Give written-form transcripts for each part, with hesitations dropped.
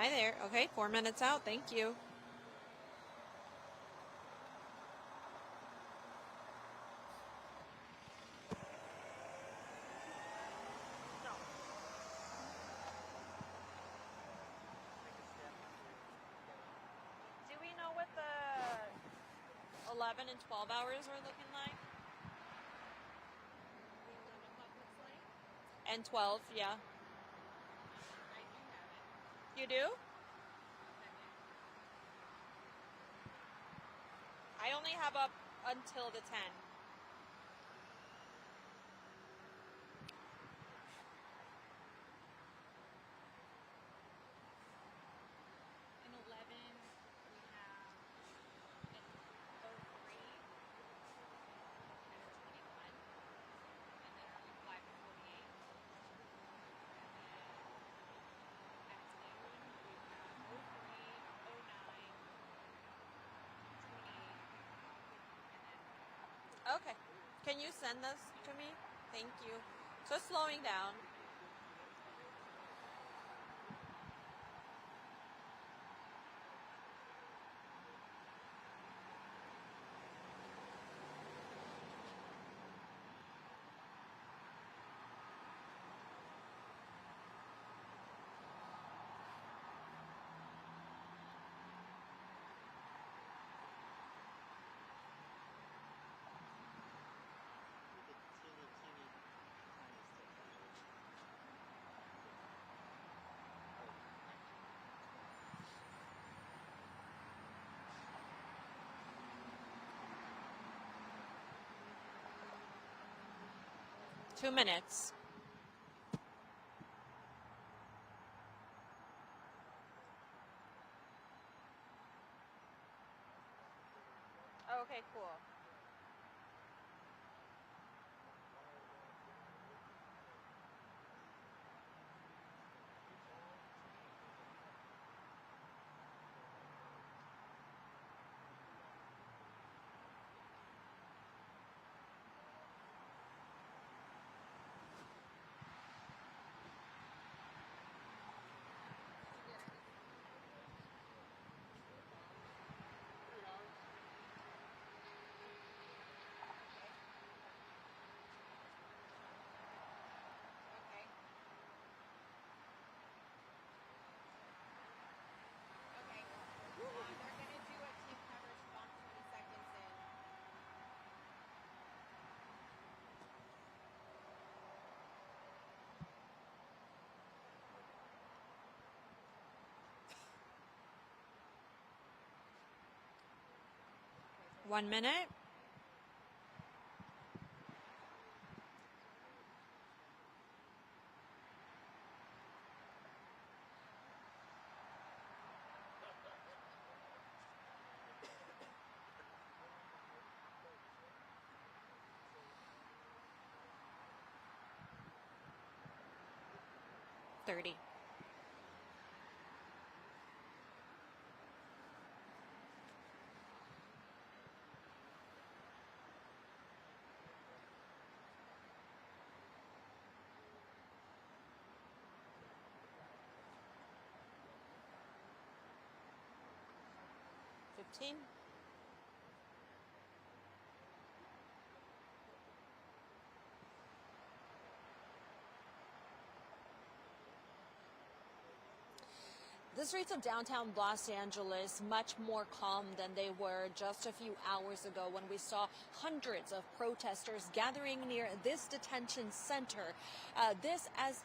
Hi there. Okay, 4 minutes out. Thank you. Do we know what the 11 and 12 hours are looking like? And 12, yeah. You do? I only have up until the 10. In 11, we have in 03 and 21, and then early 5 and 48. And then at noon, we have 03, 09, 28, and then. Okay. Can you send this to me? Thank you. So slowing down. Teeny, tiny step. 2 minutes. Okay, cool. Okay. Okay. They're gonna do a team coverage about 20 seconds in. Okay, 1 minute. .30. .15. The streets of downtown Los Angeles much more calm than they were just a few hours ago when we saw hundreds of protesters gathering near this detention center. This as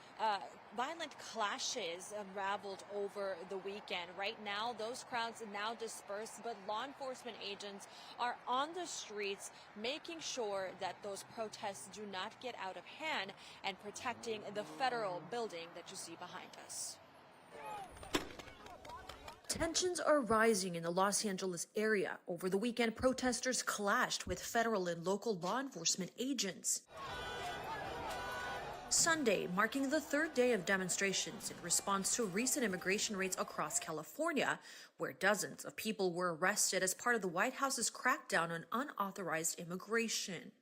violent clashes unraveled over the weekend. Right now, those crowds now dispersed, but law enforcement agents are on the streets making sure that those protests do not get out of hand and protecting the federal building that you see behind us. Tensions are rising in the Los Angeles area. Over the weekend, protesters clashed with federal and local law enforcement agents. Sunday, marking the third day of demonstrations in response to recent immigration raids across California, where dozens of people were arrested as part of the White House's crackdown on unauthorized immigration.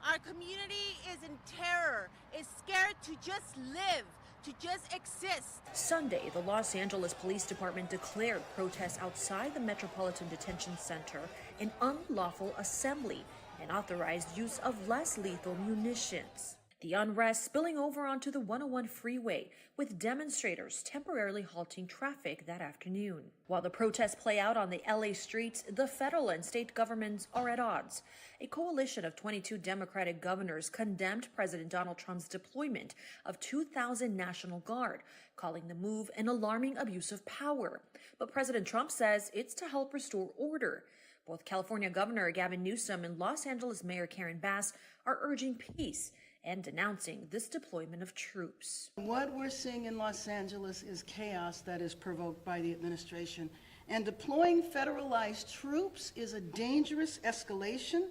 Our community is in terror, is scared to just live, to just exist. Sunday, the Los Angeles Police Department declared protests outside the Metropolitan Detention Center an unlawful assembly and authorized use of less lethal munitions. The unrest spilling over onto the 101 freeway, with demonstrators temporarily halting traffic that afternoon. While the protests play out on the LA streets, the federal and state governments are at odds. A coalition of 22 Democratic governors condemned President Donald Trump's deployment of 2,000 National Guard, calling the move an alarming abuse of power. But President Trump says it's to help restore order. Both California Governor Gavin Newsom and Los Angeles Mayor Karen Bass are urging peace and denouncing this deployment of troops. What we're seeing in Los Angeles is chaos that is provoked by the administration. And deploying federalized troops is a dangerous escalation.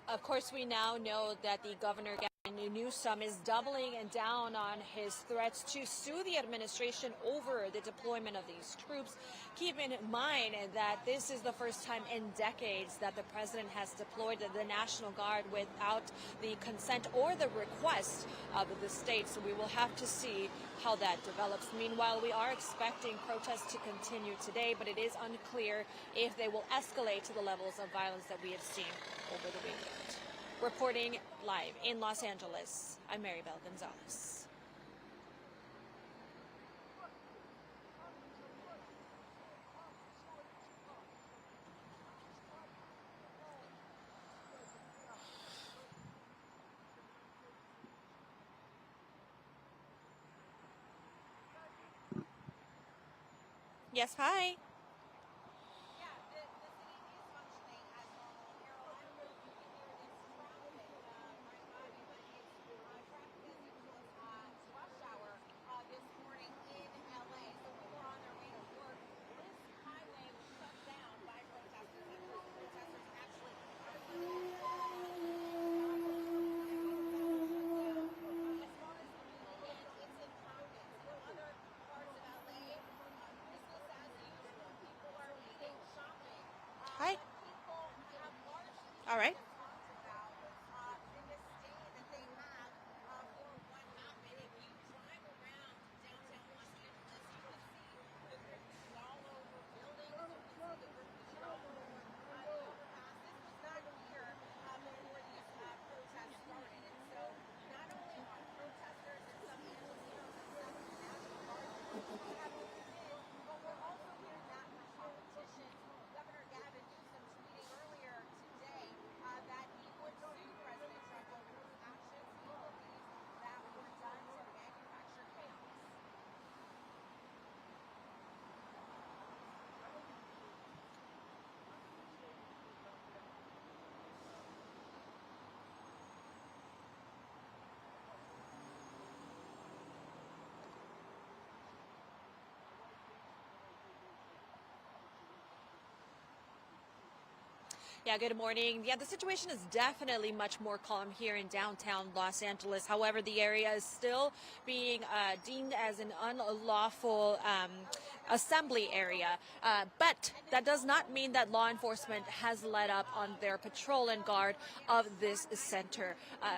Of course, we now know that the governor, Gavin Newsom, is doubling down on his threats to sue the administration over the deployment of these troops. Keep in mind that this is the first time in decades that the president has deployed the National Guard without the consent or the request of the state. So we will have to see how that develops. Meanwhile, we are expecting protests to continue today, but it is unclear if they will escalate to the levels of violence that we have seen over the weekend. Reporting live in Los Angeles, I'm Maribel Gonzalez. Yes, hi. Hi. All right. Yeah, good morning. Yeah, the situation is definitely much more calm here in downtown Los Angeles. However, the area is still being deemed as an unlawful assembly area. But that does not mean that law enforcement has let up on their patrol and guard of this center.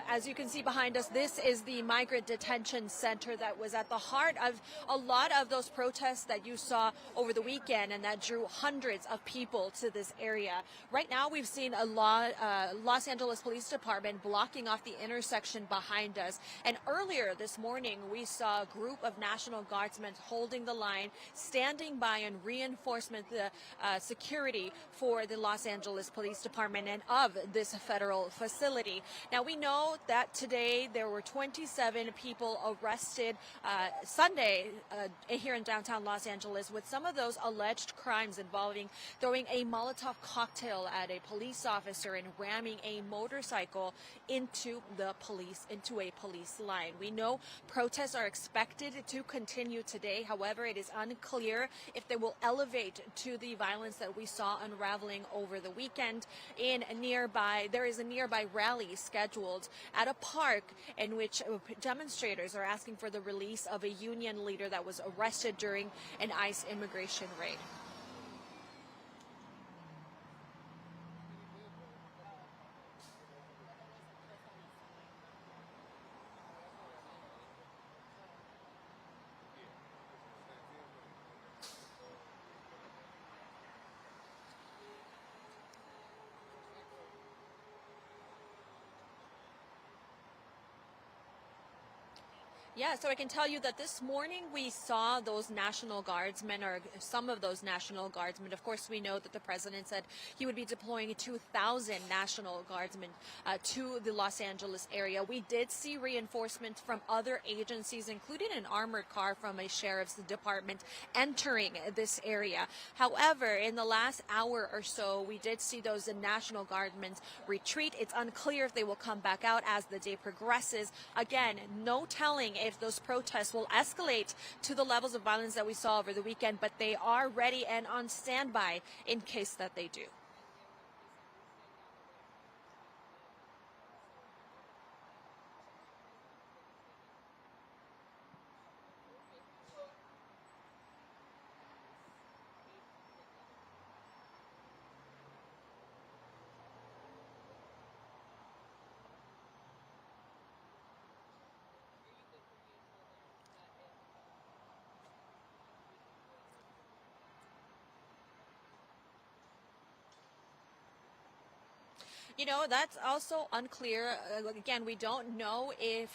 As you can see behind us, this is the migrant detention center that was at the heart of a lot of those protests that you saw over the weekend and that drew hundreds of people to this area. Right now, we've seen a Los Angeles Police Department blocking off the intersection behind us. And earlier this morning, we saw a group of National Guardsmen holding the line, standing by and reinforcement the security for the Los Angeles Police Department and of this federal facility. Now, we know that today there were 27 people arrested Sunday here in downtown Los Angeles, with some of those alleged crimes involving throwing a Molotov cocktail at a police officer and ramming a motorcycle into a police line. We know protests are expected to continue today. However, it is unclear if they will elevate to the violence that we saw unraveling over the weekend. There is a nearby rally scheduled at a park in which demonstrators are asking for the release of a union leader that was arrested during an ICE immigration raid. Yeah, so I can tell you that this morning we saw those National Guardsmen, or some of those National Guardsmen. Of course, we know that the president said he would be deploying 2,000 National Guardsmen to the Los Angeles area. We did see reinforcements from other agencies, including an armored car from a sheriff's department entering this area. However, in the last hour or so, we did see those National Guardsmen retreat. It's unclear if they will come back out as the day progresses. Again, no telling if those protests will escalate to the levels of violence that we saw over the weekend, but they are ready and on standby in case that they do. You know, that's also unclear. Again, we don't know if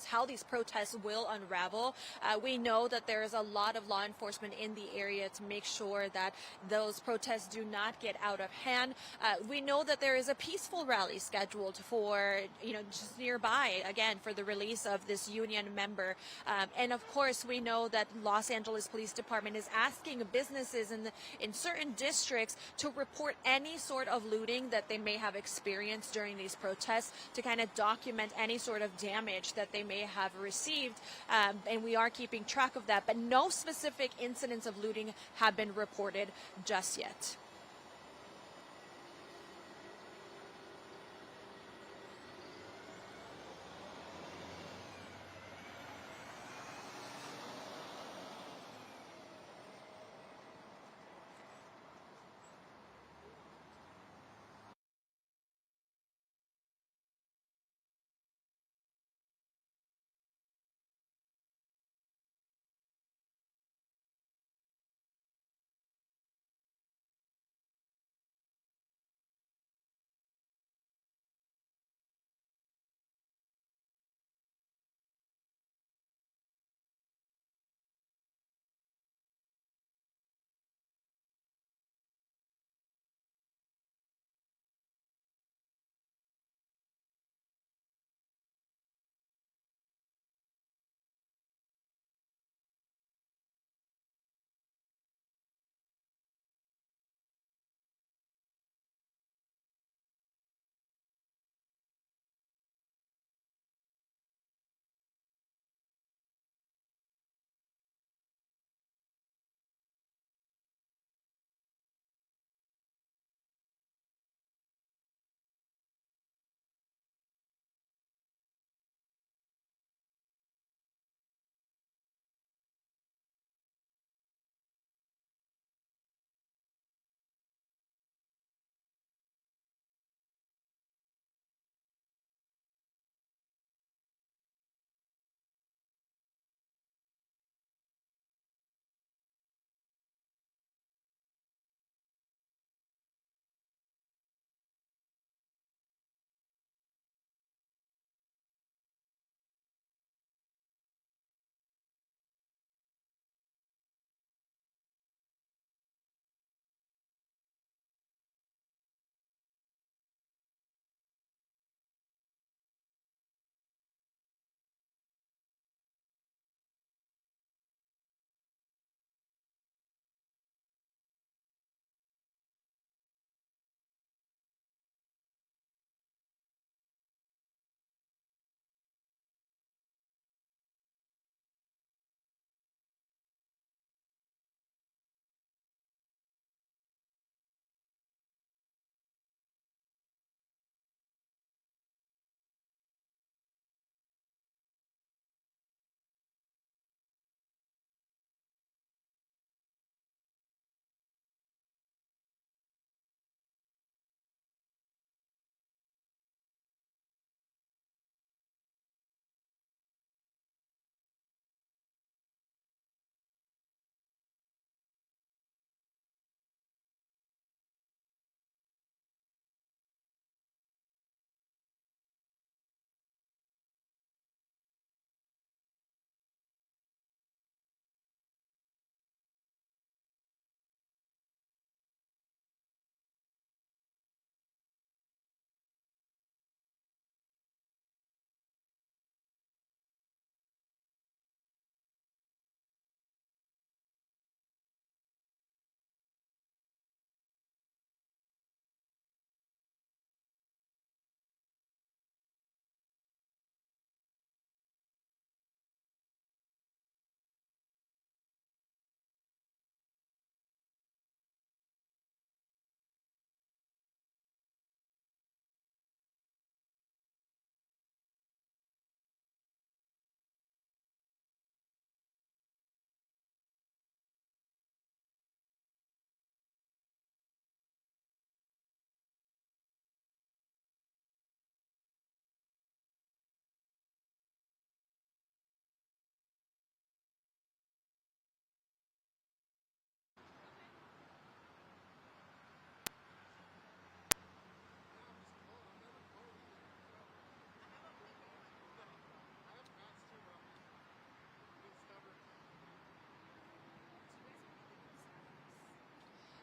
how these protests will unravel. We know that there is a lot of law enforcement in the area to make sure that those protests do not get out of hand. We know that there is a peaceful rally scheduled for, just nearby, again, for the release of this union member. And of course, we know that Los Angeles Police Department is asking businesses in certain districts to report any sort of looting that they may have experienced during these protests, to kind of document any sort of damage that they may have received. And we are keeping track of that, but no specific incidents of looting have been reported just yet.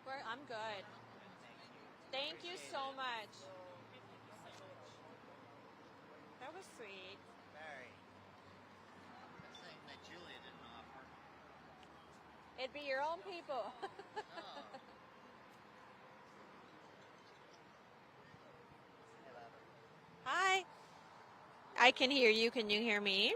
I'm good. Thank you Appreciate so it. much. That was sweet. Very. That's something that Julia didn't offer. It'd be your own people. Oh. Hello. Hi. I can hear you. Can you hear me?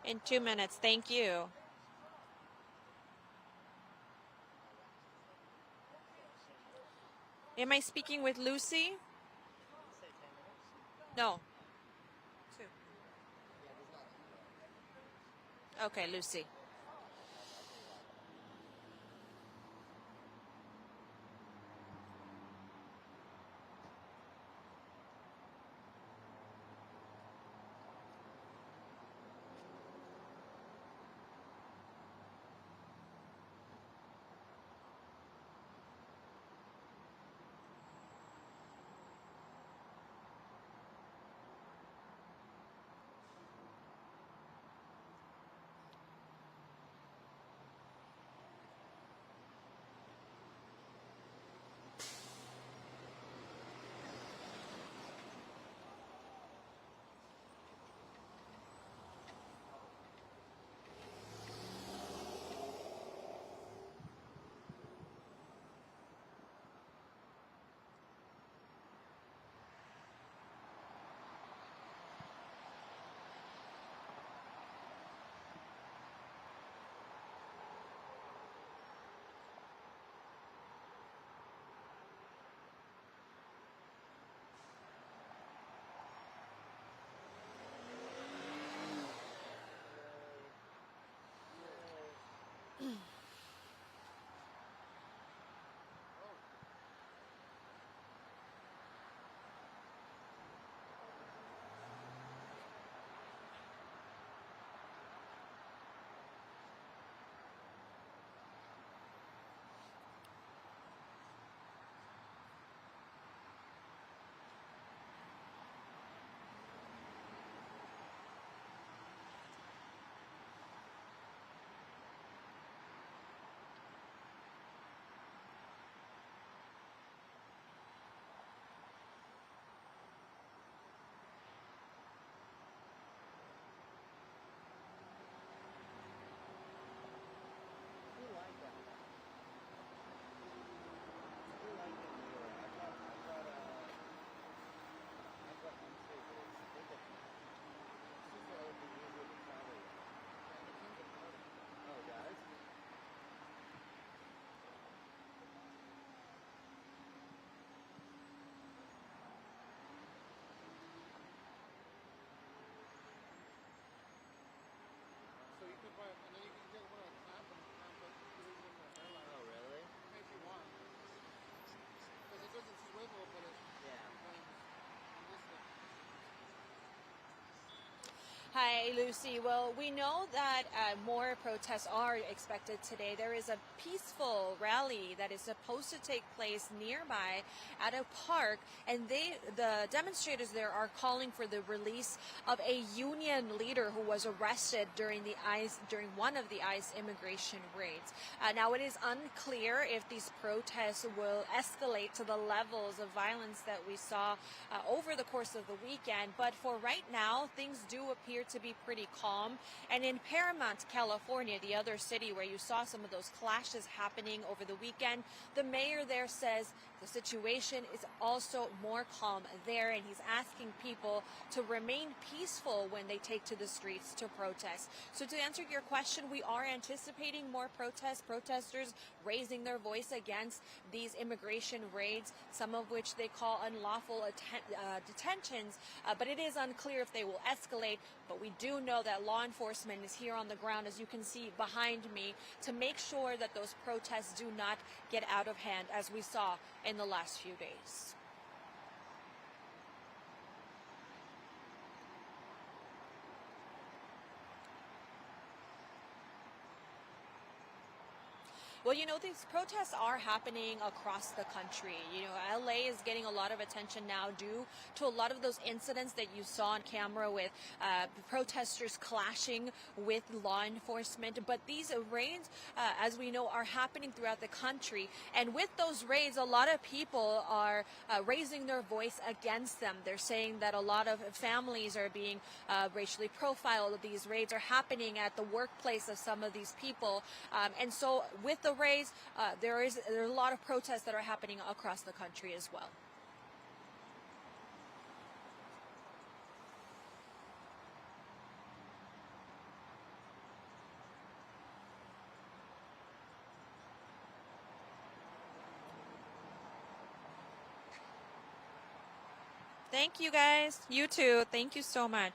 In 2 minutes. Thank you. Am I speaking with Lucy? Say 10 minutes? No. Two. Yeah, there's not. Okay, Lucy. We like that. We like it in New York. I've got newspapers. Super open, easier to travel with. Oh, it does? So you can buy, and then you can get one at Tampa, Tampa, Cruise in the airline, Oh, really? if you want. Because it doesn't swivel, but it Yeah. bends on this thing. Hi, Lucy. Well, we know that more protests are expected today. There is a peaceful rally that is supposed to take place nearby at a park, and the demonstrators there are calling for the release of a union leader who was arrested during one of the ICE immigration raids. Now, it is unclear if these protests will escalate to the levels of violence that we saw over the course of the weekend. But for right now, things do appear to be pretty calm. And in Paramount, California, the other city where you saw some of those clashes happening over the weekend, the mayor there says the situation is also more calm there, and he's asking people to remain peaceful when they take to the streets to protest. So to answer your question, we are anticipating more protesters raising their voice against these immigration raids, some of which they call unlawful detentions, but it is unclear if they will escalate. But we do know that law enforcement is here on the ground, as you can see behind me, to make sure that those protests do not get out of hand, as we saw in the last few days. Well, these protests are happening across the country. LA is getting a lot of attention now due to a lot of those incidents that you saw on camera with protesters clashing with law enforcement. But these raids, as we know, are happening throughout the country. And with those raids, a lot of people are raising their voice against them. They're saying that a lot of families are being racially profiled. These raids are happening at the workplace of some of these people. And so with the raids, there are a lot of protests that are happening across the country as well. Thank you guys. You too. Thank you so much.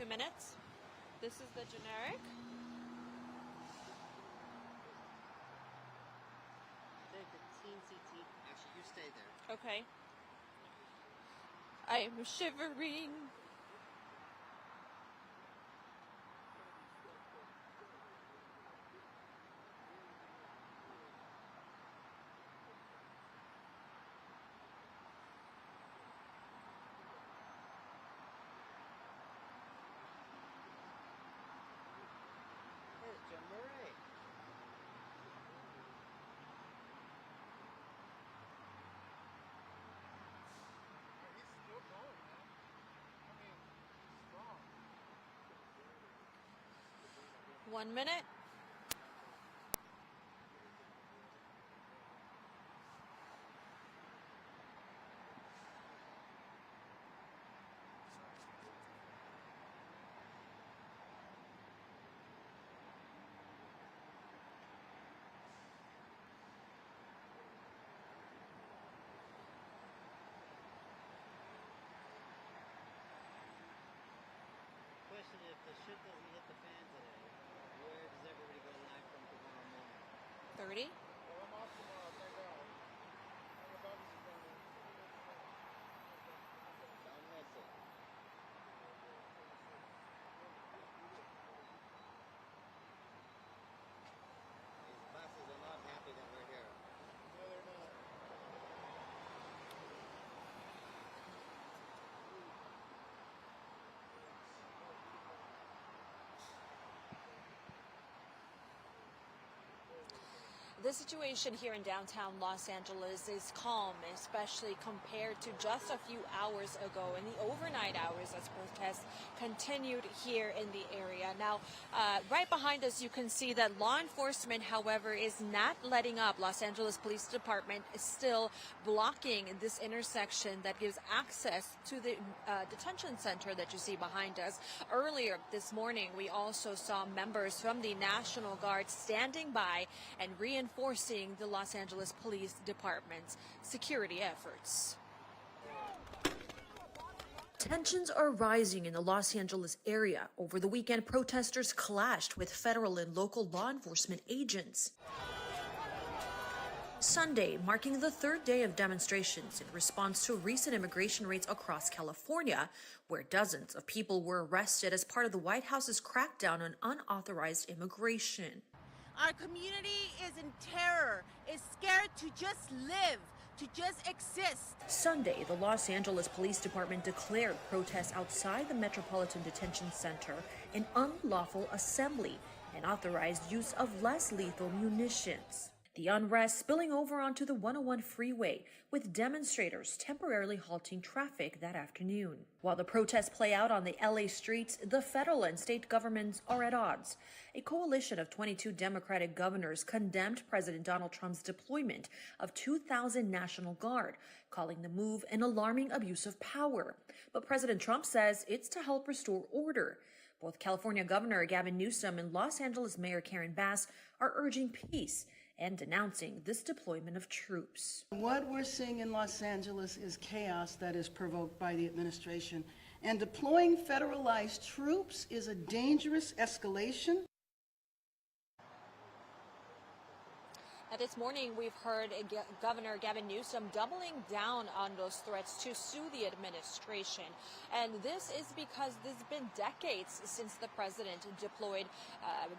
2 minutes. This is the generic. Take the teensy teen. Actually, you stay there. Okay. I am shivering. There's Jim Murray. He's still going, man. I mean, strong. 1 minute. Question: if the shit doesn't hit the fan today, where does everybody go live from tomorrow morning? 30. Well, I'm off tomorrow, thank God. I'm about to sit down. Don't miss it. These buses are not happy that we're here. No, they're not. The situation here in downtown Los Angeles is calm, especially compared to just a few hours ago in the overnight hours as protests continued here in the area. Now, right behind us, you can see that law enforcement, however, is not letting up. Los Angeles Police Department is still blocking this intersection that gives access to the detention center that you see behind us. Earlier this morning, we also saw members from the National Guard standing by and reinforcing the Los Angeles Police Department's security efforts. Tensions are rising in the Los Angeles area. Over the weekend, protesters clashed with federal and local law enforcement agents. Sunday, marking the third day of demonstrations in response to recent immigration raids across California, where dozens of people were arrested as part of the White House's crackdown on unauthorized immigration. Our community is in terror, is scared to just live, to just exist. Sunday, the Los Angeles Police Department declared protests outside the Metropolitan Detention Center an unlawful assembly and authorized use of less lethal munitions. The unrest spilling over onto the 101 freeway, with demonstrators temporarily halting traffic that afternoon. While the protests play out on the LA streets, the federal and state governments are at odds. A coalition of 22 Democratic governors condemned President Donald Trump's deployment of 2,000 National Guard, calling the move an alarming abuse of power. But President Trump says it's to help restore order. Both California Governor Gavin Newsom and Los Angeles Mayor Karen Bass are urging peace and denouncing this deployment of troops. What we're seeing in Los Angeles is chaos that is provoked by the administration, and deploying federalized troops is a dangerous escalation. This morning, we've heard Governor Gavin Newsom doubling down on those threats to sue the administration. And this is because it's been decades since the president deployed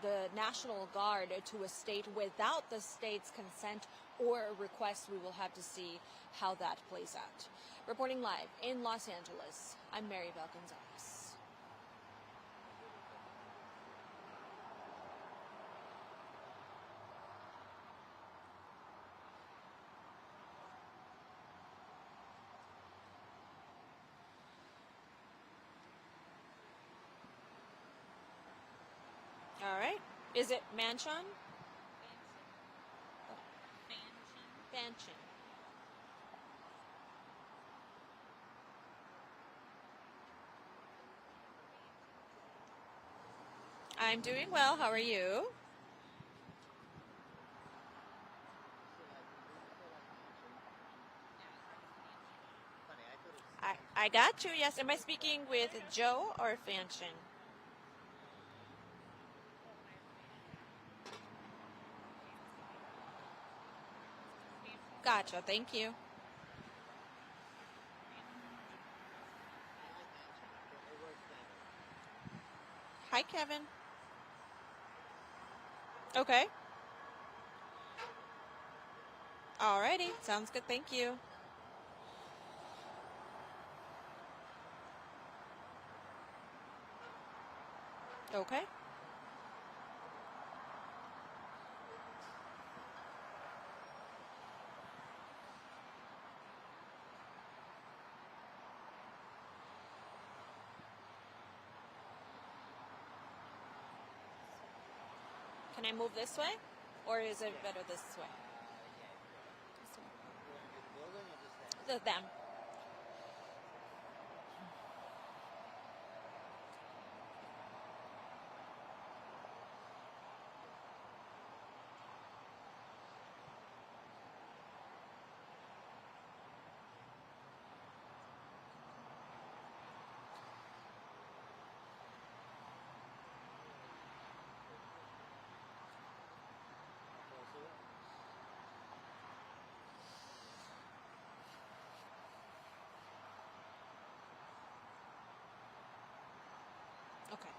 the National Guard to a state without the state's consent or request. We will have to see how that plays out. Reporting live in Los Angeles, I'm Maribel Gonzalez. All right. Is it Mansion? Mansion. I'm doing well. How are you? I got you. Yes. Am I speaking with Joe or Fanchon? Gotcha. Thank you. It works better. Hi, Kevin. Okay. Alrighty. Sounds good. Thank you. Okay. Can I move this way? Or is it better this way? Yeah, This way. you want to do the building or just that? Them. Closer? Okay.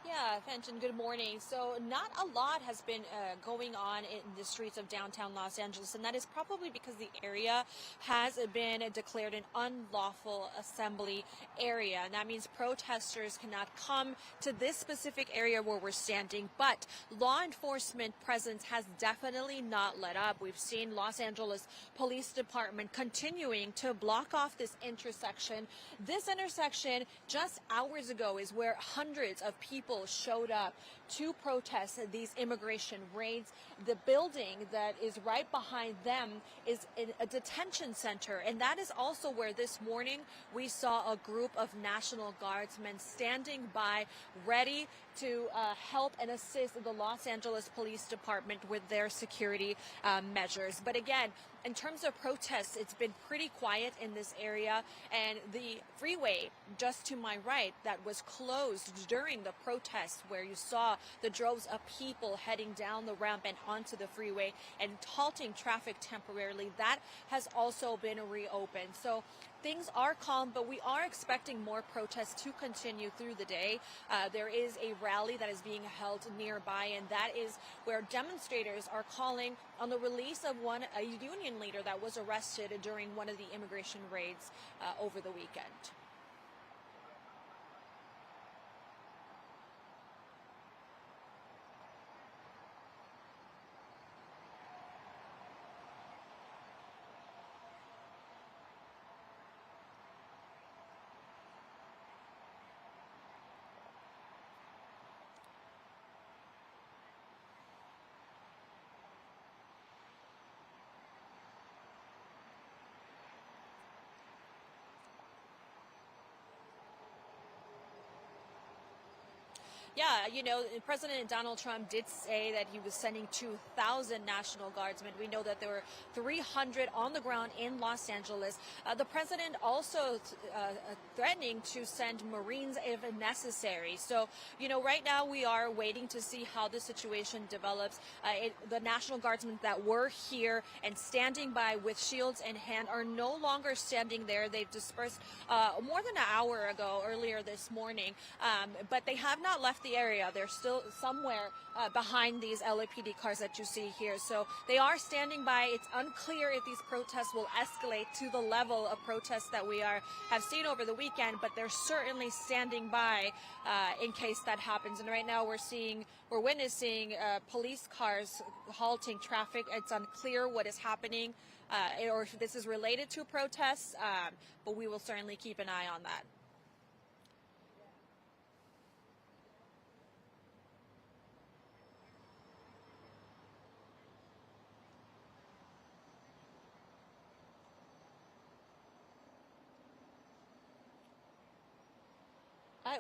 Yeah, Fenton, good morning. So, not a lot has been going on in the streets of downtown Los Angeles, and that is probably because the area has been declared an unlawful assembly area. And that means protesters cannot come to this specific area where we're standing, but law enforcement presence has definitely not let up. We've seen Los Angeles Police Department continuing to block off this intersection. This intersection just hours ago is where hundreds of people showed up to protest these immigration raids. The building that is right behind them is a detention center, and that is also where this morning we saw a group of National Guardsmen standing by, ready to help and assist the Los Angeles Police Department with their security measures. But again, in terms of protests, it's been pretty quiet in this area, and the freeway just to my right that was closed during the protests, where you saw the droves of people heading down the ramp and onto the freeway and halting traffic temporarily, that has also been reopened. So things are calm, but we are expecting more protests to continue through the day. There is a rally that is being held nearby, and that is where demonstrators are calling on the release of a union leader that was arrested during one of the immigration raids over the weekend. Yeah, President Donald Trump did say that he was sending 2,000 National Guardsmen. We know that there were 300 on the ground in Los Angeles. The president also threatening to send Marines if necessary. So, right now we are waiting to see how the situation develops. The National Guardsmen that were here and standing by with shields in hand are no longer standing there. They've dispersed more than an hour ago, earlier this morning, but they have not left the the area. They're still somewhere behind these LAPD cars that you see here. So they are standing by. It's unclear if these protests will escalate to the level of protests that we have seen over the weekend, but they're certainly standing by in case that happens. And right now we're witnessing police cars halting traffic. It's unclear what is happening or if this is related to protests, but we will certainly keep an eye on that.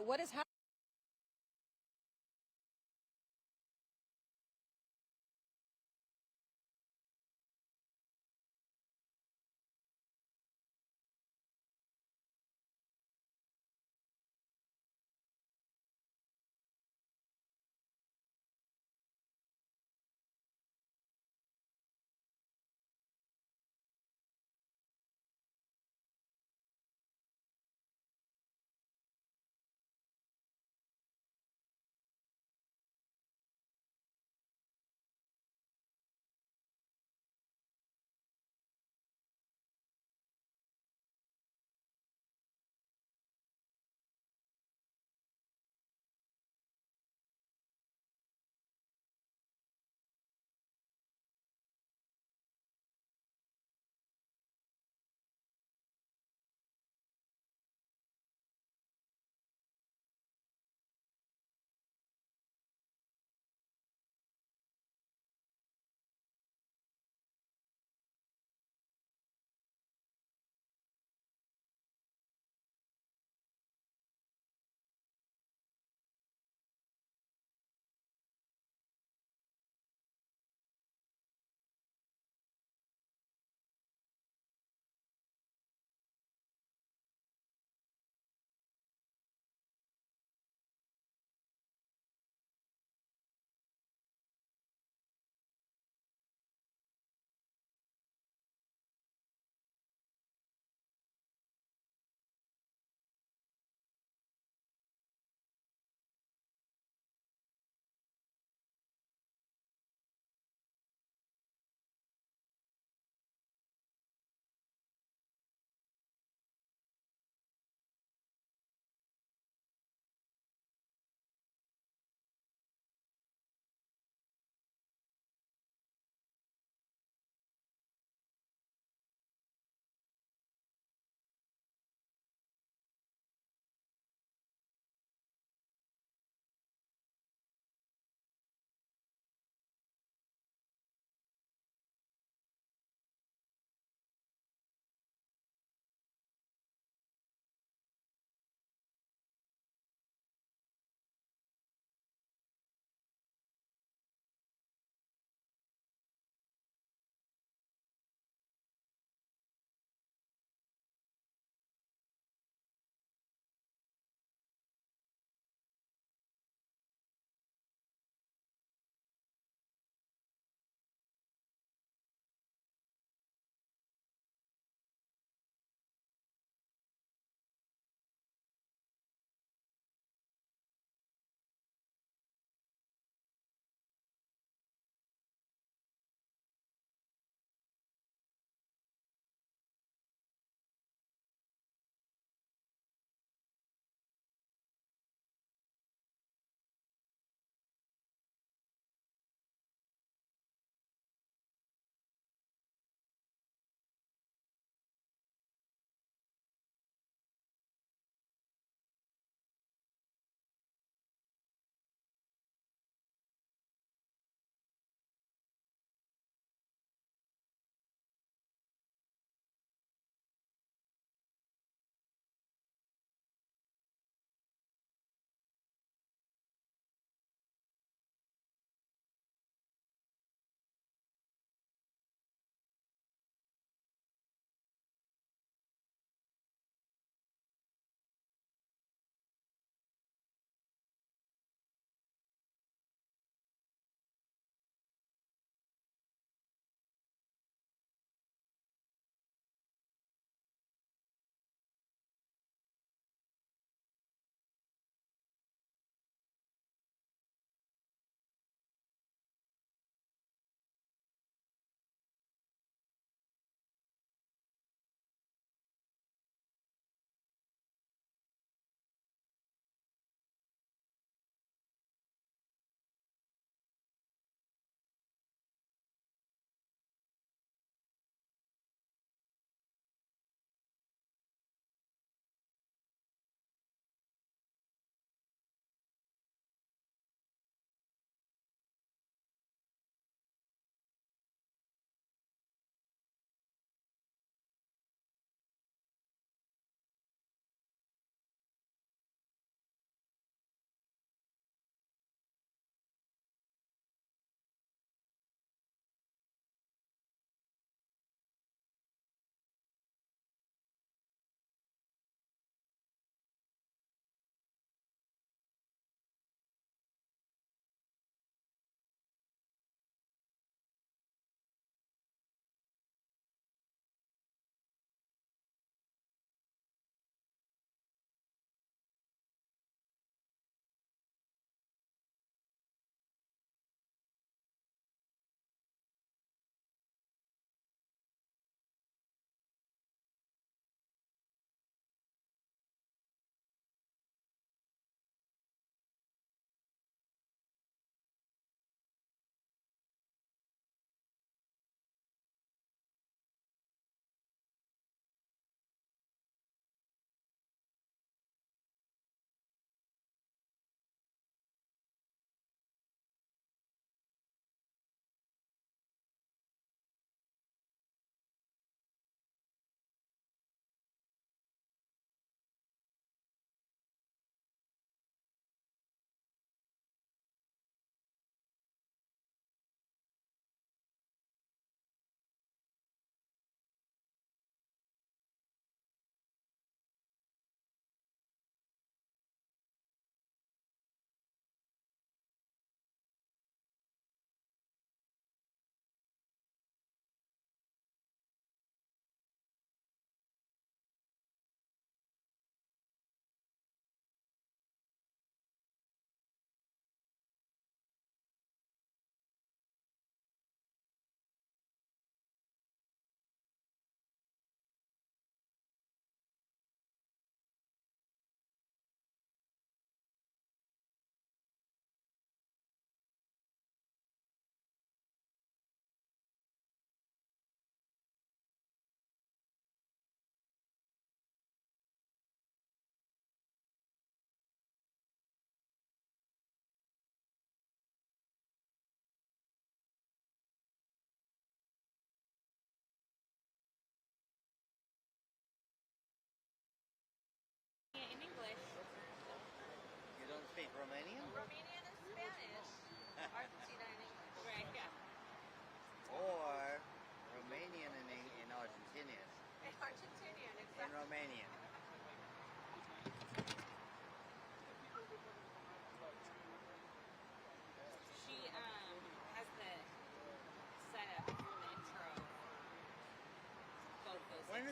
What is happening?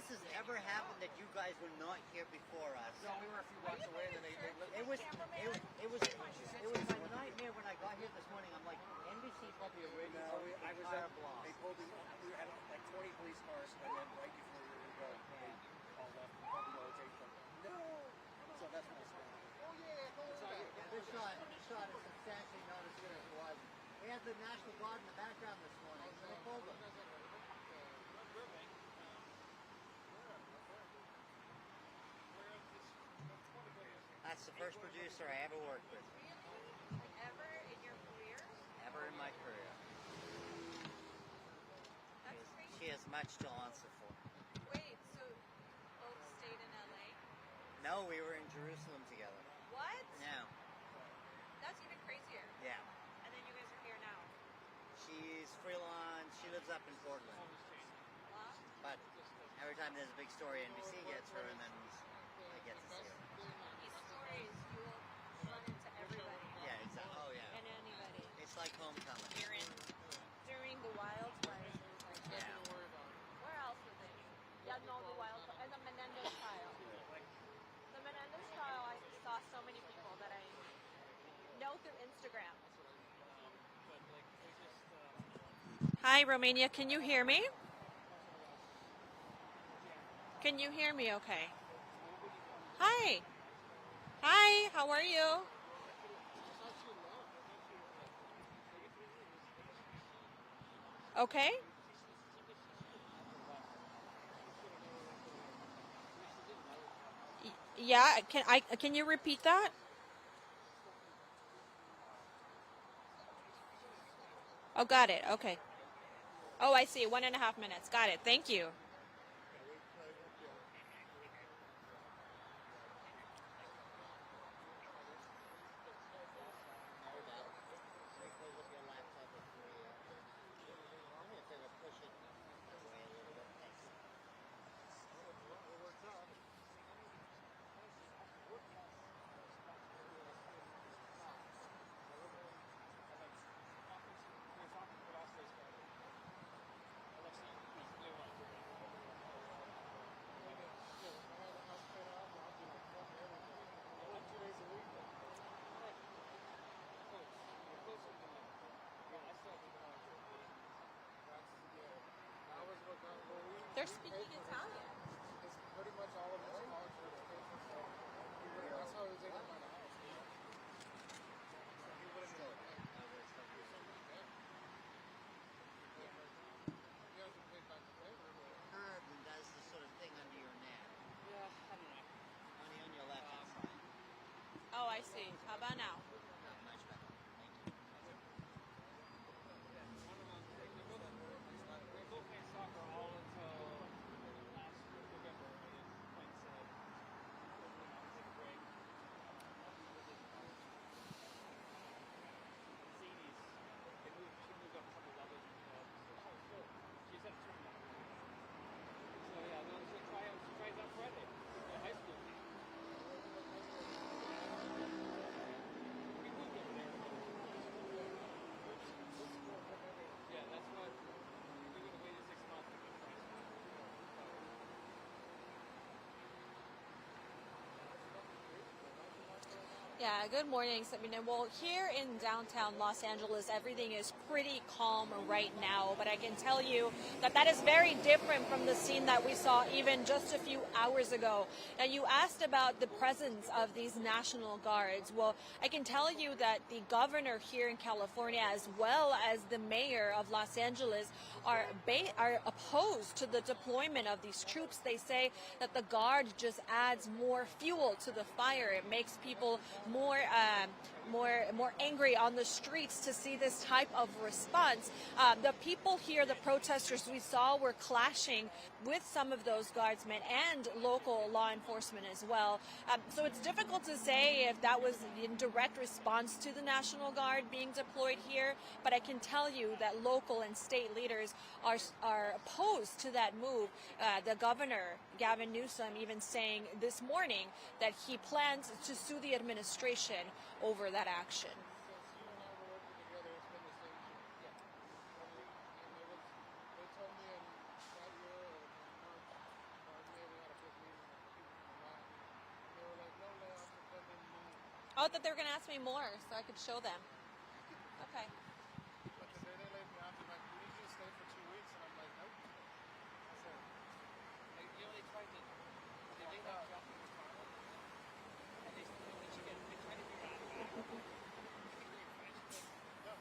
this has ever happened that you guys were not here before us. No, we were a few blocks away, and then It was my nightmare when I got here this morning. I'm like, NBC probably already told the entire block. They pulled we had like 20 police cars, and then right before we were going to go, they all left. And called the military. No. So that's when I said, oh yeah, go over there. This shot is substantially not as good as it was. We had the National Guard in the background this morning, so they pulled them. That's the first producer I ever worked with. Ever in your career? Ever in my career. She has much to answer for. Wait, so both stayed in LA? No, we were in Jerusalem together. What? Yeah. That's even crazier. Yeah. And then you guys are here now. She's freelance. She lives up in Portland. Wow. But every time there's a big story, NBC gets her, and then I get to see her. These stories, you will run into everybody. Yeah, exactly. Oh, yeah. And anybody. It's like homecoming. During the wildfires, it was like, Yeah. where else was it? Yeah, no, the wildfire. And the Menendez trial. The Menendez trial, I saw so many people that I know through Instagram. Hi, Romania. Can you hear me? Can you hear me okay? Hi. Hi, how are you? Okay. Yeah, can you repeat that? Oh, got it. Okay. Oh, I see. 1.5 minutes. Got it. Thank you. They're speaking Italian. It's pretty much all of his college education. So that's how he was able to find a house. He hasn't paid back the favor. Herb does the sort of thing under your neck. Yeah, I don't know. Only on your left hand side. Oh, I see. How about now? Not much better. Thank you. They both played soccer all until last November. They didn't play until take a break. Zini's. She moved up a couple levels in the club. So she's at a tournament. So yeah, no, she tries out Friday. The high school team. We moved over there. Yeah, that's what we would have waited 6 months to get price. Yeah, good morning, Sabina. Well, here in downtown Los Angeles, everything is pretty calm right now, but I can tell you that that is very different from the scene that we saw even just a few hours ago. Now, you asked about the presence of these National Guards. Well, I can tell you that the governor here in California, as well as the mayor of Los Angeles, are opposed to the deployment of these troops. They say that the Guard just adds more fuel to the fire. It makes people more angry on the streets to see this type of response. The people here, the protesters we saw, were clashing with some of those guardsmen and local law enforcement as well. So it's difficult to say if that was in direct response to the National Guard being deployed here, but I can tell you that local and state leaders are opposed to that move. The governor, Gavin Newsom, even saying this morning that he plans to sue the administration over that action. Oh, I thought they were going to ask me more so I could show them. Okay. But the day they laid me off, they're like, "We need you to stay for 2 weeks," and I'm like, "Nope." I said, They tried to. They did not drop in the car. And they tried to figure out. I think they were French, but "Yeah,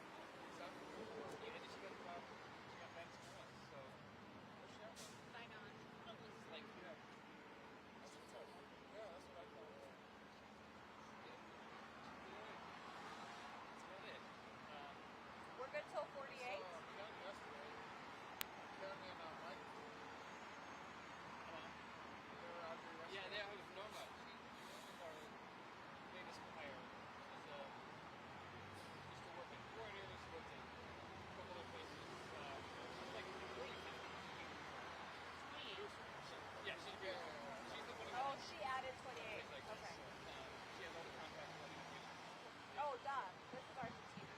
exactly." yeah, and then she got back to us. So Where's she at? Bye, on. it was like, yeah, That's what's up. Yeah, that's what I thought. that's about it. We're good till 48. Ken yesterday. Ken and Mike, they were out here Yeah, yesterday. there was Norma. She's our biggest hire. She's used to work in Florida. She worked in a couple other places. She's like really kind of yeah, she's a big. She's the one who Oh, she added 28. plays like Okay. this. She has all the contacts. Oh, duh. This is Argentina.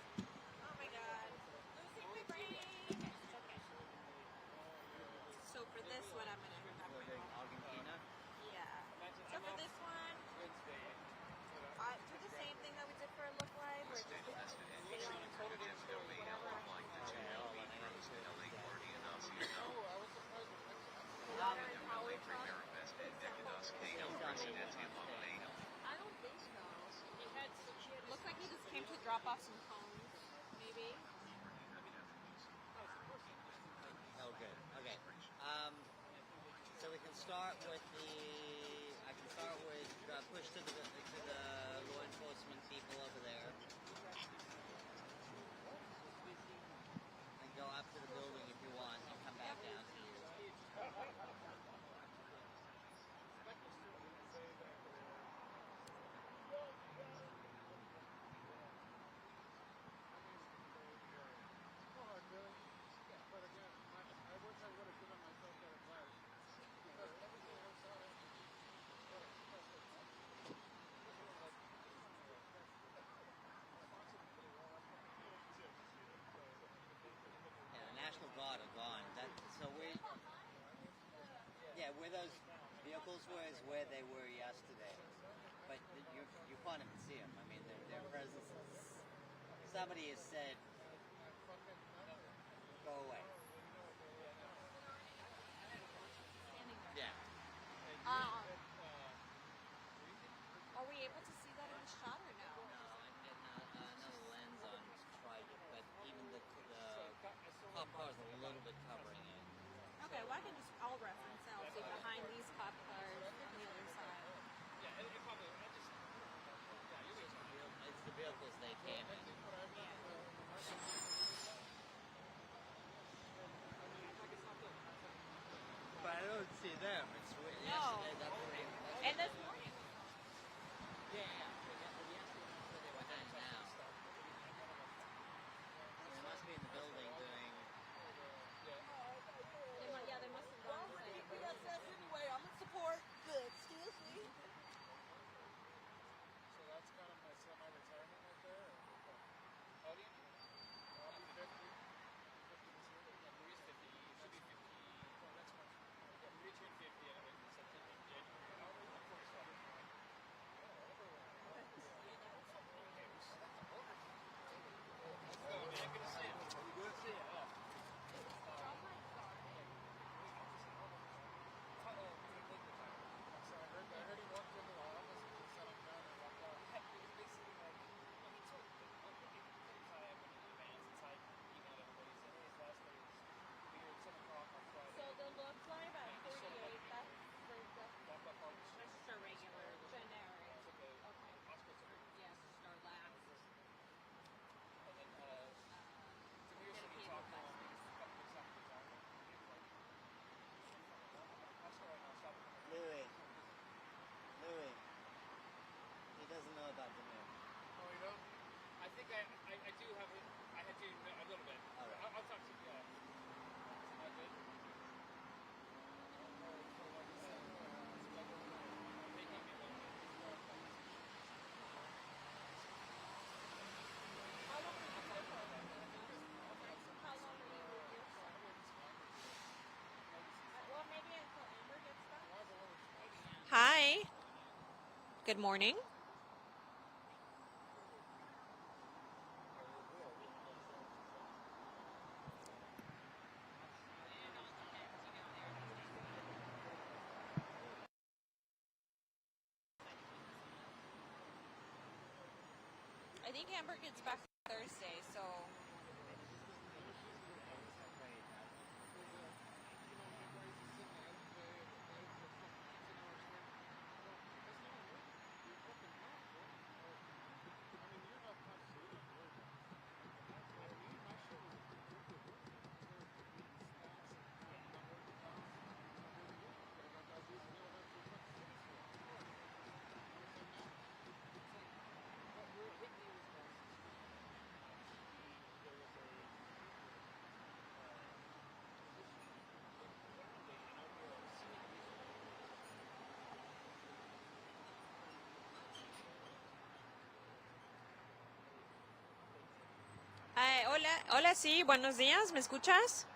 Oh my god. Losing my brain. Okay. So for this one, I'm gonna have my phone. Argentina. Yeah. Imagine So for this one, Wednesday. I do the same thing that we did for a look live, or just stay on Totally different story. whatever. Oh, I was surprised with Mexico. Water and power truck. I don't think so. Looks like he just came to drop off some cones, maybe. Oh, good. Okay. So we can start with I can start with push to the law enforcement people over there, and go up to the building if you want, and come back down to you. Oh, really? But again, I wish I would have given myself that advice because everything works out. Yeah, the National Guard are gone. Where those vehicles were is where they were yesterday. But you can't even see them. I mean, their presence is. Somebody has said, "Go away." Yeah. Are we able to see that in the shot or no? No, I get another lens on to try it, but even the cop car is a little bit covering it. Okay, well I'll reference it. I'll see behind these cop cars on the other side. Yeah, it probably. It's the vehicles they came in. But I don't see them. It's yesterday. And this morning. Yeah. Yesterday they were hanging out. So they must be in the building doing. They must have gone. Anyway, I'm in support. Good. Excuse me. So that's kind of my semi-retirement right there. How old are you? I'll be 50. 50 this year. Marie's 50. You should be 50. Oh, next month. Yeah, Marie turned 50 in September, January. I'm 47. Oh, man, good to see you. Good to see you. Yeah. So I heard he walked into the office and he sat him down and walked out. Basically, like, he told me, I went in advance, it's like, emailed everybody, said, hey, his last day is here at 7 o'clock on Friday. So the look live at 48, that's for Walk up all the that's streets. just a regular, generic. Took a Okay. Oscar took a Yes, our last. and then to New York City talk a couple weeks after retirement. Oscar right now shopping for Louis. He doesn't know about the new. Oh, you don't? I think I do have it. I had to a little bit. All right. I'll talk to you. Yeah. Not good. They gave me a little bit. How long are you here for? How long are you here for? Well, maybe until Amber gets back. Hi. Good morning. I think Hamburg gets back Thursday, so. Ay, hola, hola, sí, buenos días, ¿me escuchas?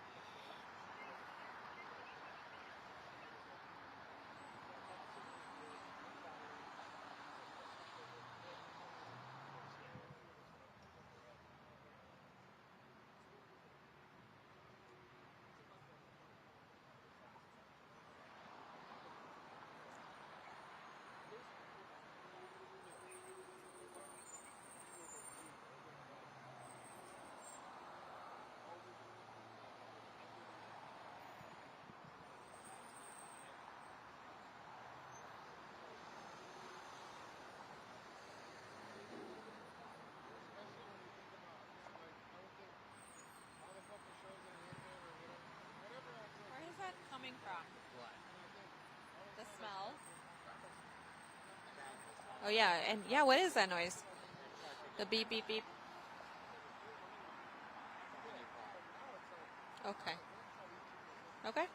Where is that coming from? What? The smell? Oh yeah, and yeah, what is that noise? The beep, beep, beep. Okay. Okay.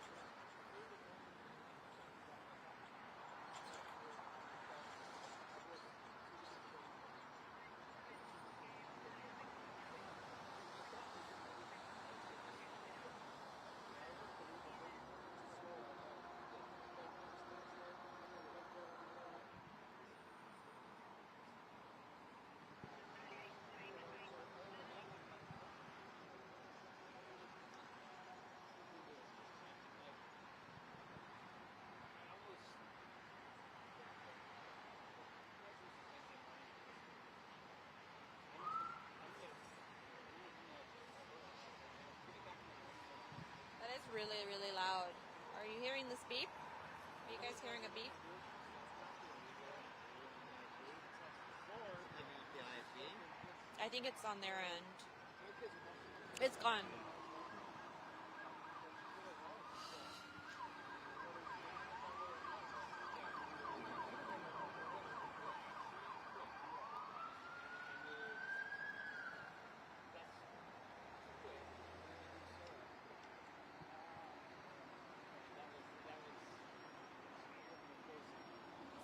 That is really, really loud. Are you hearing this beep? Are you guys hearing a beep? The IFB? I think it's on their end. It's gone.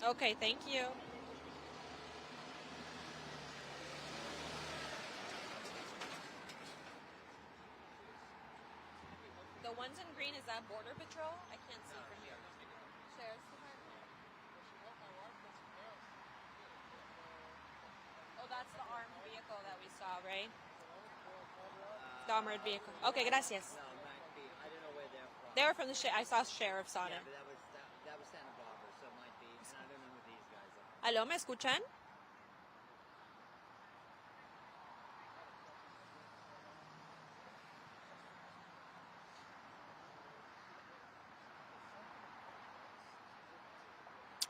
Okay, thank you. The ones in green, is that Border Patrol? I can't see from here. Sheriff's Department? Oh, that's the armed vehicle that we saw, right? The armored vehicle. Okay, gracias. No, might be. I don't know where they're from. They were from the I saw sheriffs on Yeah, it. but that was Santa Barbara, so it might be. And I don't know who these guys are. ¿Aló, me escuchan?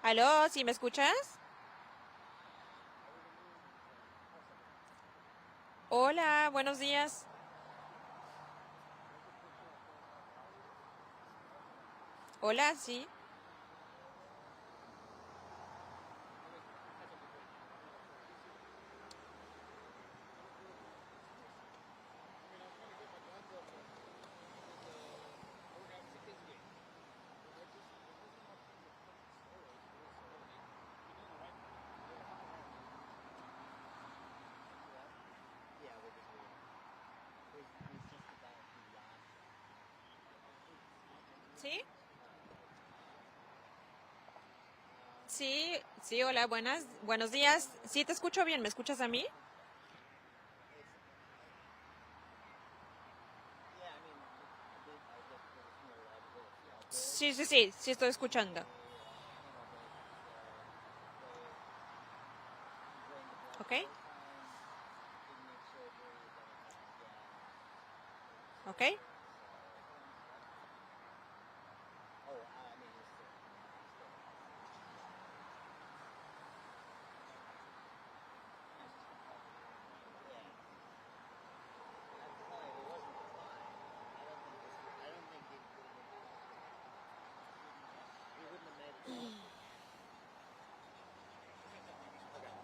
¿Aló, sí me escuchas? Hola, buenos días. Hola, sí. Yeah, we're just waiting. He's just about to last. ¿Sí? Sí, sí, hola, buenos días. Sí, te escucho bien, ¿me escuchas a mí? Yeah, I mean, I get there's no reliability out there. Sí, sí, sí, sí estoy escuchando. Ok. ¿ok? Oh, I mean, it's still. Yeah. I'm sorry, if it wasn't the fine, I don't think he wouldn't have made it possible. Okay. Good to see you, brother. Hey, brother.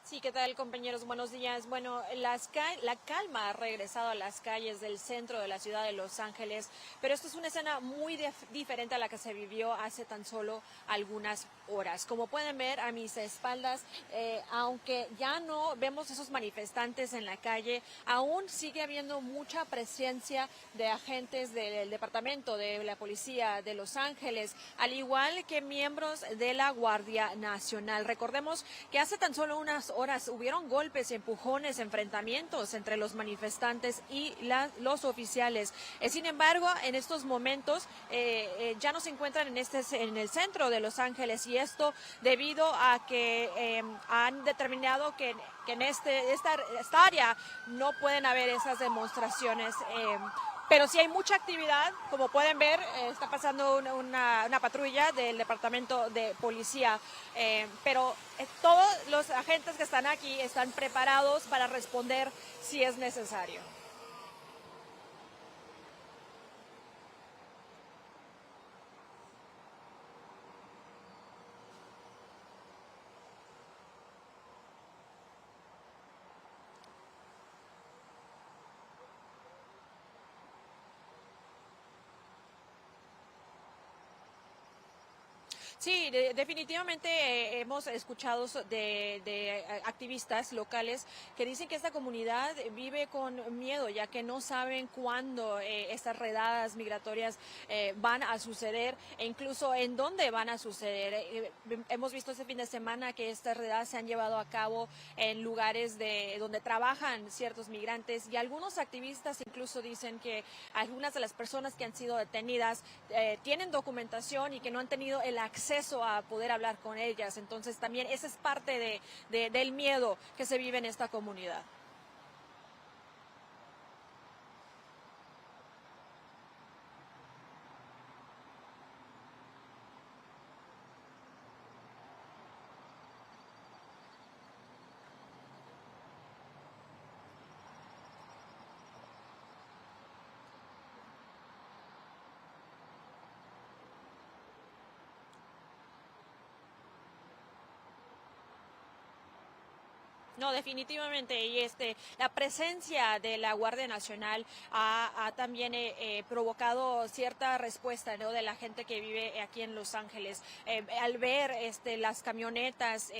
Sí, ¿qué tal, compañeros? Buenos días. Bueno, la calma ha regresado a las calles del centro de la ciudad de Los Ángeles, pero esto es una escena muy diferente a la que se vivió hace tan solo algunas horas. Como pueden ver a mis espaldas, aunque ya no vemos esos manifestantes en la calle, aún sigue habiendo mucha presencia de agentes del Departamento de la Policía de Los Ángeles, al igual que miembros de la Guardia Nacional. Recordemos que hace tan solo unas horas hubieron golpes, empujones, enfrentamientos entre los manifestantes y los oficiales. Sin embargo, en estos momentos ya no se encuentran en el centro de Los Ángeles, y esto debido a que han determinado que en esta área no pueden haber esas demostraciones. Pero sí hay mucha actividad, como pueden ver, está pasando una patrulla del Departamento de Policía, pero todos los agentes que están aquí están preparados para responder si es necesario. Sí, definitivamente hemos escuchado de activistas locales que dicen que esta comunidad vive con miedo, ya que no saben cuándo estas redadas migratorias van a suceder e incluso en dónde van a suceder. Hemos visto este fin de semana que estas redadas se han llevado a cabo en lugares donde trabajan ciertos migrantes, y algunos activistas incluso dicen que algunas de las personas que han sido detenidas tienen documentación y que no han tenido el acceso a poder hablar con ellas. Entonces también esa es parte del miedo que se vive en esta comunidad. No, definitivamente, y la presencia de la Guardia Nacional ha también provocado cierta respuesta, ¿no?, de la gente que vive aquí en Los Ángeles. Al ver las camionetas,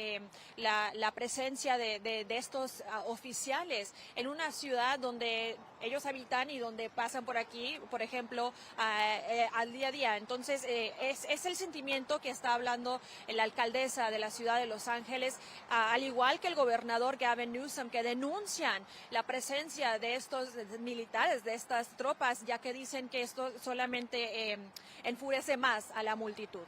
la presencia de estos oficiales en una ciudad donde ellos habitan y donde pasan por aquí, por ejemplo, al día a día. Entonces, es el sentimiento que está hablando la alcaldesa de la ciudad de Los Ángeles, al igual que el gobernador Gavin Newsom, que denuncian la presencia de estos militares, de estas tropas, ya que dicen que esto solamente enfurece más a la multitud.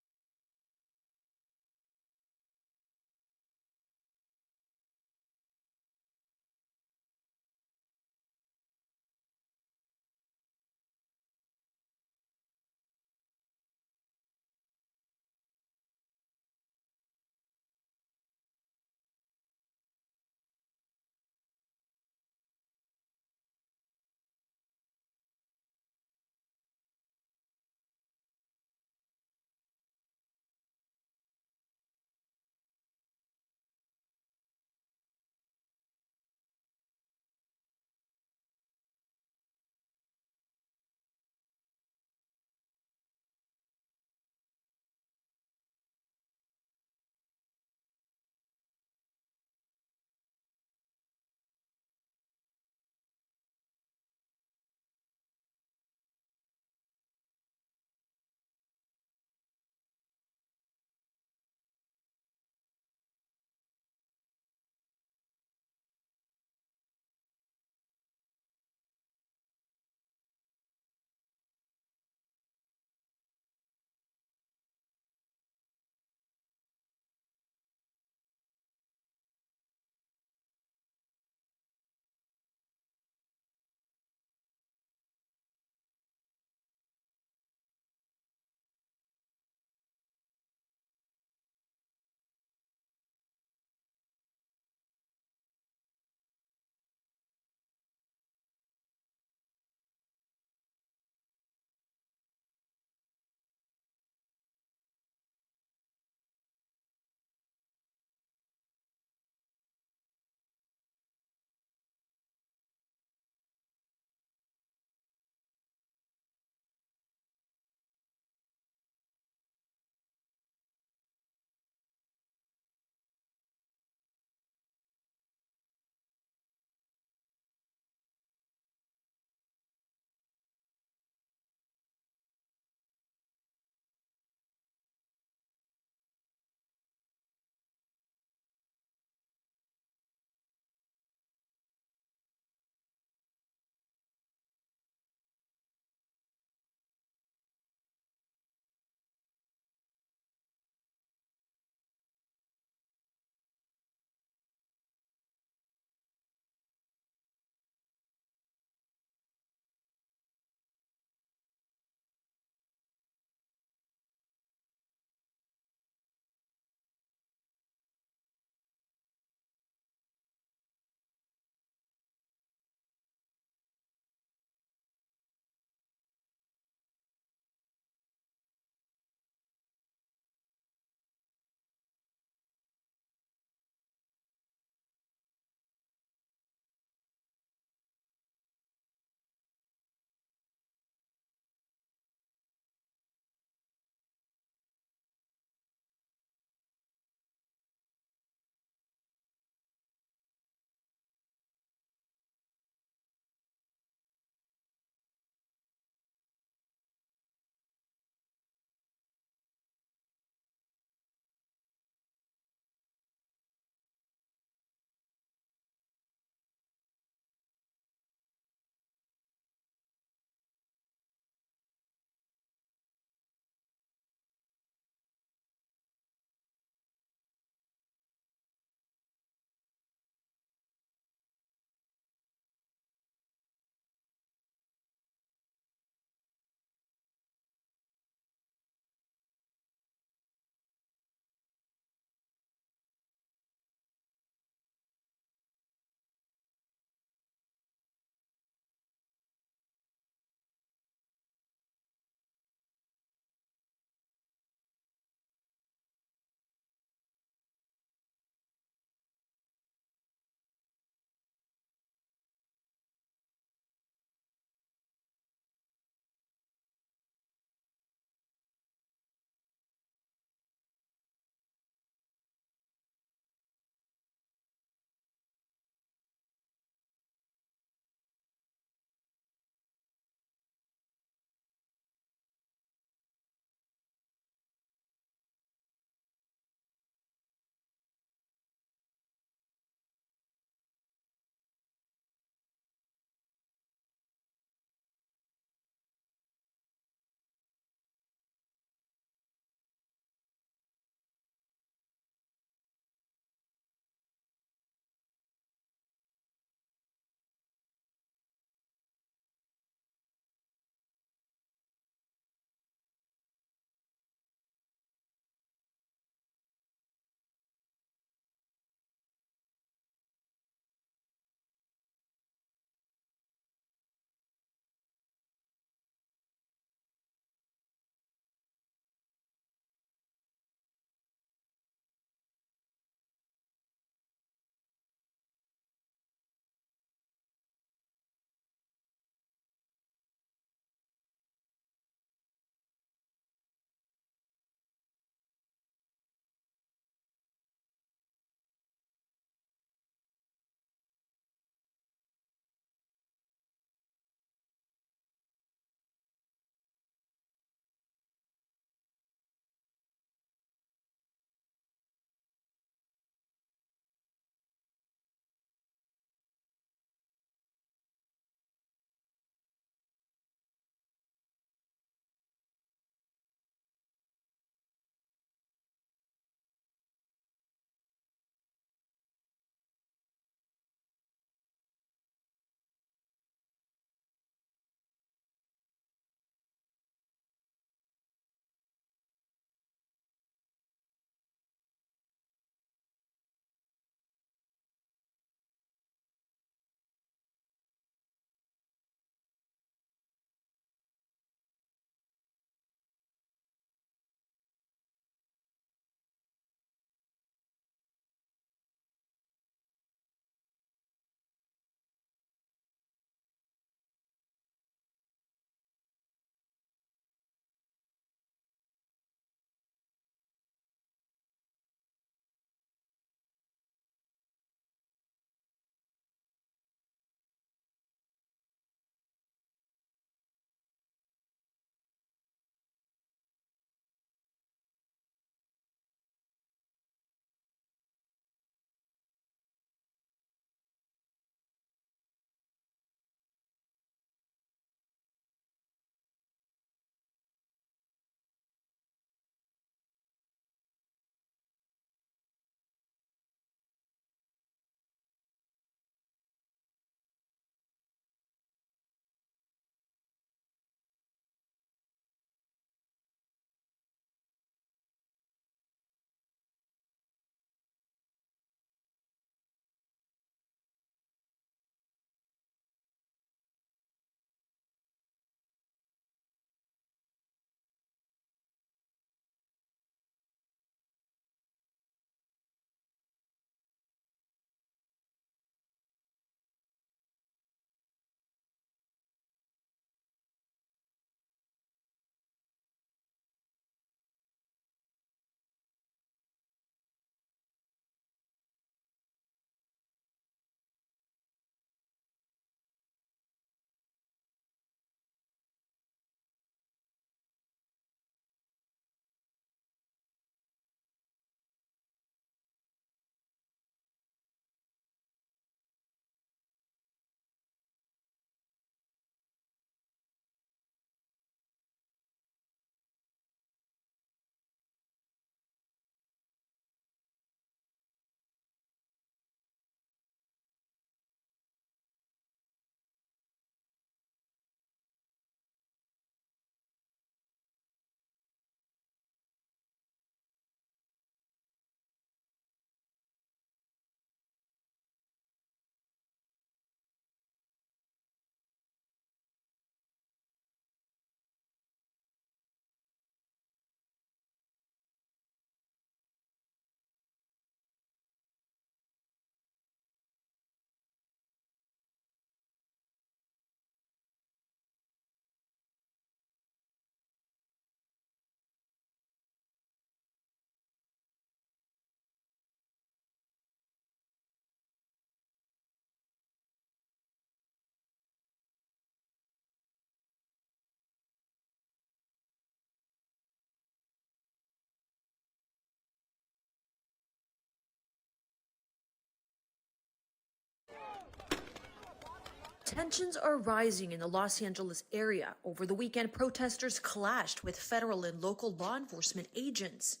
Tensions are rising in the Los Angeles area. Over the weekend, protesters clashed with federal and local law enforcement agents.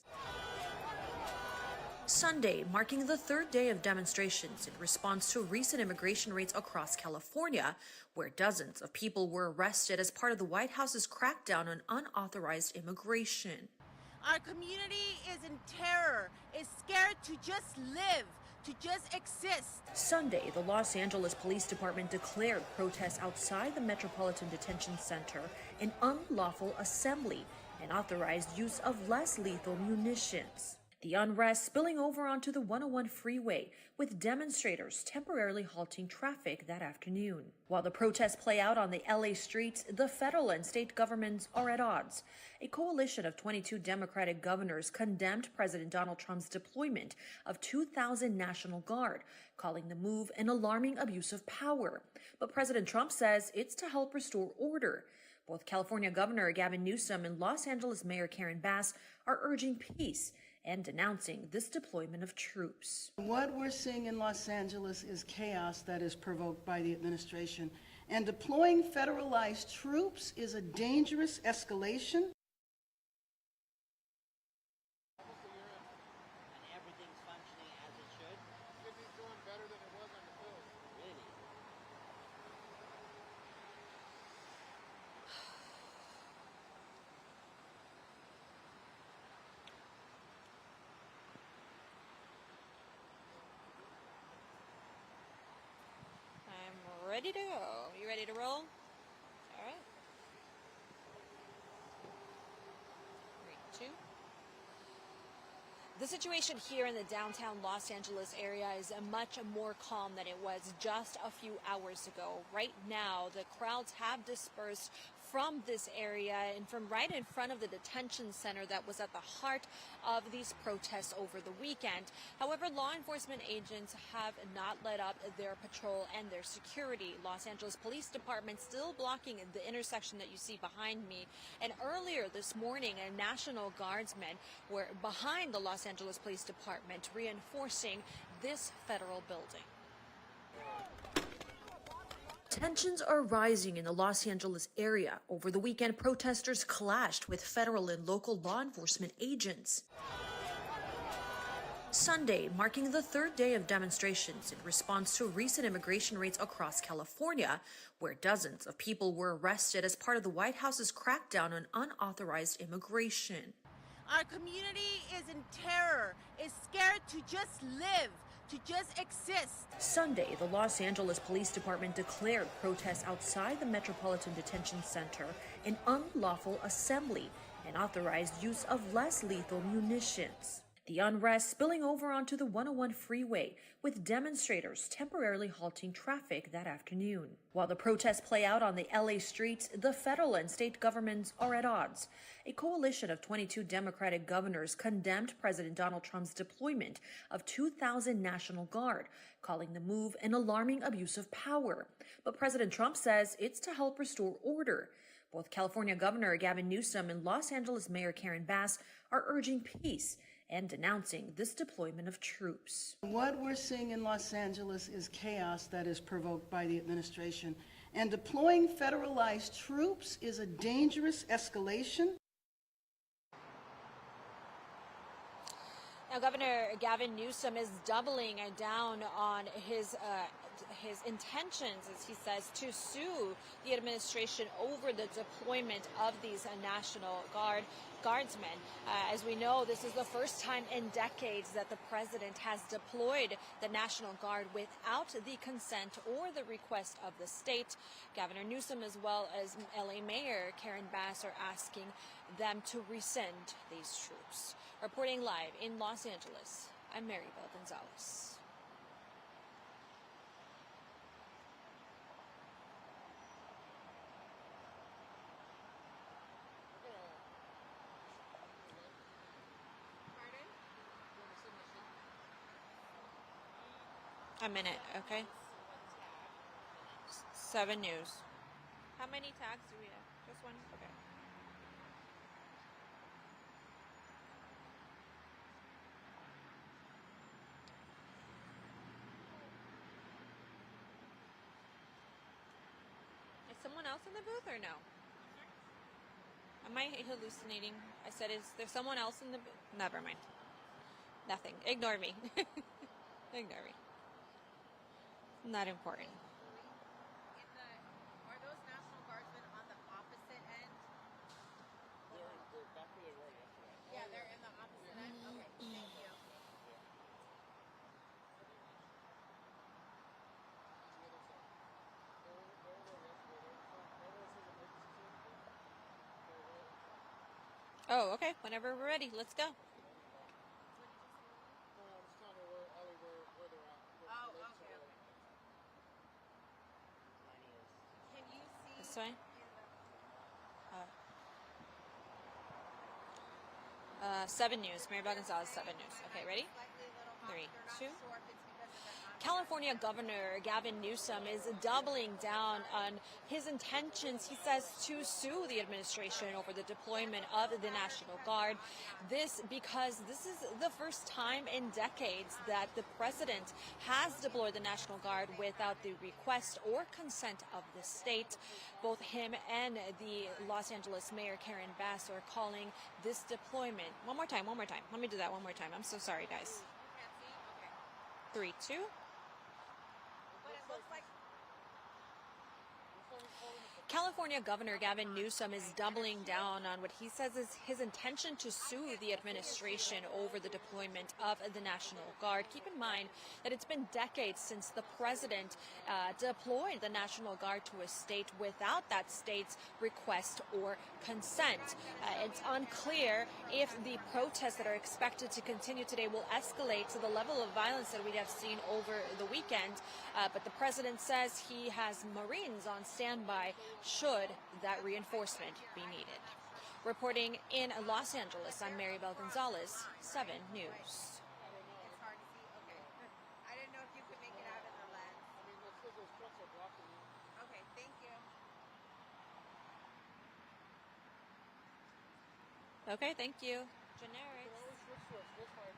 Sunday, marking the third day of demonstrations in response to recent immigration raids across California, where dozens of people were arrested as part of the White House's crackdown on unauthorized immigration. Our community is in terror, is scared to just live, to just exist. Sunday, the Los Angeles Police Department declared protests outside the Metropolitan Detention Center an unlawful assembly and authorized use of less lethal munitions. The unrest spilling over onto the 101 freeway, with demonstrators temporarily halting traffic that afternoon. While the protests play out on the LA streets, the federal and state governments are at odds. A coalition of 22 Democratic governors condemned President Donald Trump's deployment of 2,000 National Guard, calling the move an alarming abuse of power. But President Trump says it's to help restore order. Both California Governor Gavin Newsom and Los Angeles Mayor Karen Bass are urging peace and denouncing this deployment of troops. What we're seeing in Los Angeles is chaos that is provoked by the administration. And deploying federalized troops is a dangerous escalation. And everything's functioning as it should. Should be doing better than it was on the field. Really? I'm ready to go. You ready to roll? All right. 3, 2. The situation here in the downtown Los Angeles area is much more calm than it was just a few hours ago. Right now, the crowds have dispersed from this area and from right in front of the detention center that was at the heart of these protests over the weekend. However, law enforcement agents have not let up their patrol and their security. Los Angeles Police Department still blocking the intersection that you see behind me. And earlier this morning, a National Guardsmen were behind the Los Angeles Police Department, reinforcing this federal building. Tensions are rising in the Los Angeles area. Over the weekend, protesters clashed with federal and local law enforcement agents. Sunday, marking the third day of demonstrations in response to recent immigration raids across California, where dozens of people were arrested as part of the White House's crackdown on unauthorized immigration. Our community is in terror, is scared to just live, to just exist. Sunday, the Los Angeles Police Department declared protests outside the Metropolitan Detention Center an unlawful assembly and authorized use of less lethal munitions. The unrest spilling over onto the 101 freeway, with demonstrators temporarily halting traffic that afternoon. While the protests play out on the LA streets, the federal and state governments are at odds. A coalition of 22 Democratic governors condemned President Donald Trump's deployment of 2,000 National Guard, calling the move an alarming abuse of power. But President Trump says it's to help restore order. Both California Governor Gavin Newsom and Los Angeles Mayor Karen Bass are urging peace and denouncing this deployment of troops. What we're seeing in Los Angeles is chaos that is provoked by the administration. And deploying federalized troops is a dangerous escalation. Now, Governor Gavin Newsom is doubling down on his intentions, as he says, to sue the administration over the deployment of these National Guardsmen. As we know, this is the first time in decades that the president has deployed the National Guard without the consent or the request of the state. Governor Newsom, as well as LA Mayor Karen Bass, are asking them to rescind these troops. Reporting live in Los Angeles, I'm Maribel Gonzalez. A minute, okay? 7 News. How many tags do we have? Just one? Okay. someone else in the booth or no? Am I hallucinating? I said, is there someone else in the booth? Never mind. Nothing. Ignore me. Ignore me. Not important. Are those National Guardsmen on the opposite end? They're back where they were yesterday. Yeah, they're in the opposite end? Okay, thank you. Oh, okay. Whenever we're ready, let's go. No, I'm just telling you where, Ellie, where they're at. Oh, okay, okay. Can you see This way. in the 7 News. Maribel Gonzalez, 7 News. Okay, ready? slightly little hot, 3, they're not 2. sure if it's because of the California Governor Gavin Newsom is doubling down on his intentions, he says, to sue the administration over the deployment of the National Guard. This because this is the first time in decades that the president has deployed the National Guard without the request or consent of the state. Both him and the Los Angeles Mayor Karen Bass are calling this deployment. One more time. Let me do that one more time. I'm so sorry, guys. can't see? Okay. 3, 2. But it looks like California Governor Gavin Newsom is doubling down on what he says is his intention to sue the administration over the deployment of the National Guard. Keep in mind that it's been decades since the president deployed the National Guard to a state without that state's request or consent. It's unclear if the protests that are expected to continue today will escalate to the level of violence that we have seen over the weekend. But the president says he has Marines on standby should that reinforcement be needed. Reporting in Los Angeles, I'm Maribel Gonzalez, 7 News. it's hard to see. Okay. I didn't know if you could make it out in the lens. I mean, those trucks are blocking you. Okay, thank you. Okay, thank you. You can Generics. always switch to us. This might